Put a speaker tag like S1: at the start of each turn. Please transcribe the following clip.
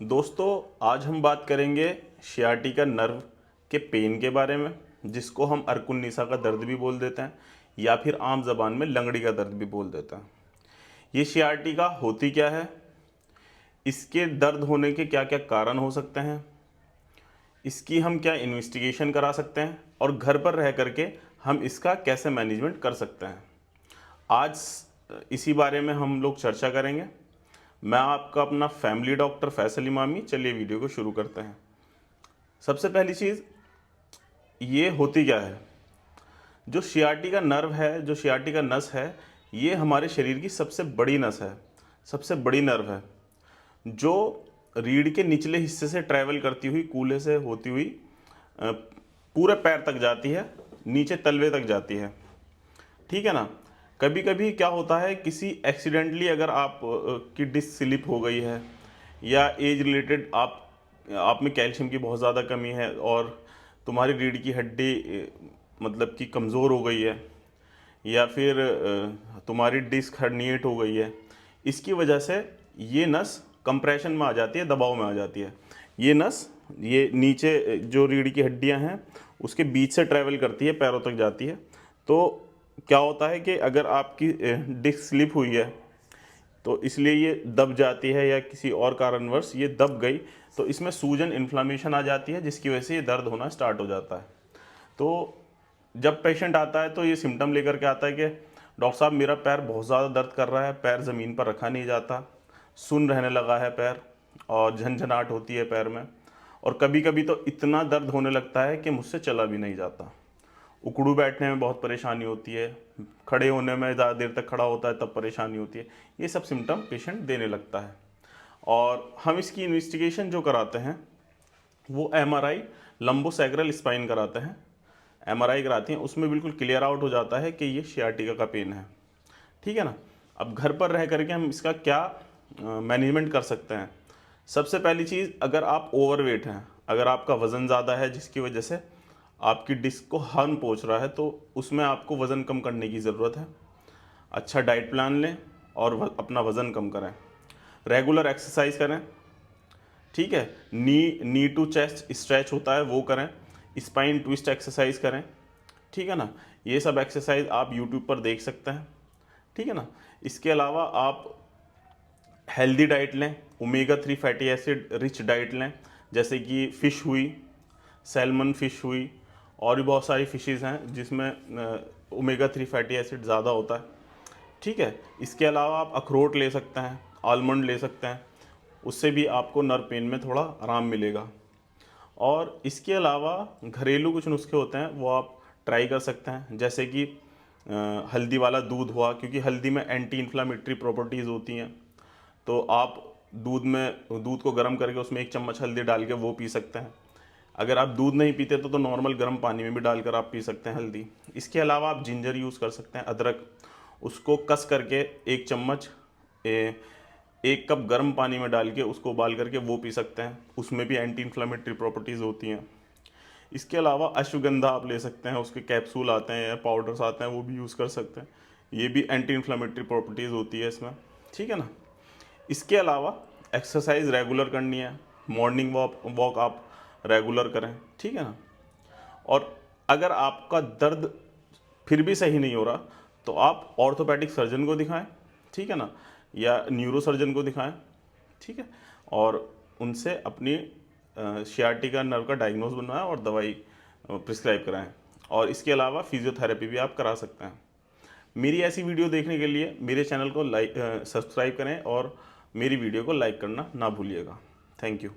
S1: दोस्तों, आज हम बात करेंगे सियाटिका नर्व के पेन के बारे में, जिसको हम अरकुन्नीसा का दर्द भी बोल देते हैं या फिर आम ज़बान में लंगड़ी का दर्द भी बोल देते हैं। ये सियाटिका होती क्या है, इसके दर्द होने के क्या क्या कारण हो सकते हैं, इसकी हम क्या इन्वेस्टिगेशन करा सकते हैं और घर पर रह करके हम इसका कैसे मैनेजमेंट कर सकते हैं, आज इसी बारे में हम लोग चर्चा करेंगे। मैं आपका अपना फैमिली डॉक्टर फैसल इमामी। चलिए वीडियो को शुरू करते हैं। सबसे पहली चीज़, ये होती क्या है। जो सियाटिका नर्व है, जो सियाटिका नस है, ये हमारे शरीर की सबसे बड़ी नस है, सबसे बड़ी नर्व है, जो रीढ़ के निचले हिस्से से ट्रैवल करती हुई कूल्हे से होती हुई पूरे पैर तक जाती है, नीचे तलवे तक जाती है। ठीक है ना। कभी कभी क्या होता है, किसी एक्सीडेंटली अगर आप की डिस्क स्लिप हो गई है या एज रिलेटेड आप में कैल्शियम की बहुत ज़्यादा कमी है और तुम्हारी रीढ़ की हड्डी मतलब कि कमज़ोर हो गई है, या फिर तुम्हारी डिस्क हर्निएट हो गई है, इसकी वजह से ये नस कंप्रेशन में आ जाती है, दबाव में आ जाती है। ये नस ये नीचे जो रीढ़ की हड्डियां हैं उसके बीच से ट्रैवल करती है, पैरों तक जाती है। तो क्या होता है कि अगर आपकी डिस्क स्लिप हुई है तो इसलिए ये दब जाती है, या किसी और कारणवश ये दब गई तो इसमें सूजन इन्फ्लामेशन आ जाती है, जिसकी वजह से ये दर्द होना स्टार्ट हो जाता है। तो जब पेशेंट आता है तो ये सिम्टम लेकर के आता है कि डॉक्टर साहब मेरा पैर बहुत ज़्यादा दर्द कर रहा है, पैर ज़मीन पर रखा नहीं जाता, सुन्न रहने लगा है पैर और झनझनाहट होती है पैर में, और कभी कभी तो इतना दर्द होने लगता है कि मुझसे चला भी नहीं जाता। उकड़ू बैठने में बहुत परेशानी होती है, खड़े होने में ज़्यादा देर तक खड़ा होता है तब परेशानी होती है। ये सब सिम्टम पेशेंट देने लगता है और हम इसकी इन्वेस्टिगेशन जो कराते हैं वो एमआरआई लंबोसैक्रल स्पाइन कराते हैं। एमआरआई कराती हैं, उसमें बिल्कुल क्लियर आउट हो जाता है कि ये सियाटिका का पेन है। ठीक है ना। अब घर पर रह करके हम इसका क्या मैनेजमेंट कर सकते हैं। सबसे पहली चीज़, अगर आप ओवरवेट हैं, अगर आपका वज़न ज़्यादा है जिसकी वजह से आपकी डिस्क को हार्म पहुंच रहा है, तो उसमें आपको वज़न कम करने की ज़रूरत है। अच्छा डाइट प्लान लें और अपना वज़न कम करें, रेगुलर एक्सरसाइज करें। ठीक है। नी टू चेस्ट स्ट्रेच होता है वो करें, स्पाइन ट्विस्ट एक्सरसाइज करें। ठीक है ना। ये सब एक्सरसाइज आप यूट्यूब पर देख सकते हैं। ठीक है ना। इसके अलावा आप हेल्दी डाइट लें, omega 3 fatty acid rich diet लें, जैसे कि फ़िश हुई, सैल्मन फ़िश हुई, और भी बहुत सारी फ़िशेज़ हैं जिसमें ओमेगा 3 फैटी एसिड ज़्यादा होता है। ठीक है। इसके अलावा आप अखरोट ले सकते हैं, आलमंड ले सकते हैं, उससे भी आपको नर्व पेन में थोड़ा आराम मिलेगा। और इसके अलावा घरेलू कुछ नुस्खे होते हैं वो आप ट्राई कर सकते हैं, जैसे कि हल्दी वाला दूध हुआ, क्योंकि हल्दी में एंटी इन्फ्लामेटरी प्रॉपर्टीज़ होती हैं। तो आप दूध को गर्म करके उसमें 1 चम्मच हल्दी डाल के वो पी सकते हैं। अगर आप दूध नहीं पीते तो नॉर्मल गर्म पानी में भी डालकर आप पी सकते हैं हल्दी। इसके अलावा आप जिंजर यूज़ कर सकते हैं, अदरक, उसको कस करके 1 चम्मच 1 कप गर्म पानी में डाल के उसको उबाल करके वो पी सकते हैं, उसमें भी एंटी इन्फ्लामेटरी प्रॉपर्टीज़ होती हैं। इसके अलावा अश्वगंधा आप ले सकते हैं, उसके कैप्सूल आते हैं या पाउडर्स आते हैं, वो भी यूज़ कर सकते हैं, ये भी एंटी इन्फ्लामेटरी प्रॉपर्टीज़ होती है इसमें। ठीक है ना। इसके अलावा एक्सरसाइज रेगुलर करनी है, मॉर्निंग वॉक आप रेगुलर करें। ठीक है ना। और अगर आपका दर्द फिर भी सही नहीं हो रहा तो आप ऑर्थोपेडिक सर्जन को दिखाएं। ठीक है ना। या न्यूरो सर्जन को दिखाएं। ठीक है। और उनसे अपनी सियाटिका नर्व का डायग्नोज बनवाएं और दवाई प्रिस्क्राइब कराएं। और इसके अलावा फिजियोथेरेपी भी आप करा सकते हैं। मेरी ऐसी वीडियो देखने के लिए मेरे चैनल को सब्सक्राइब करें और मेरी वीडियो को लाइक करना ना भूलिएगा। Thank you.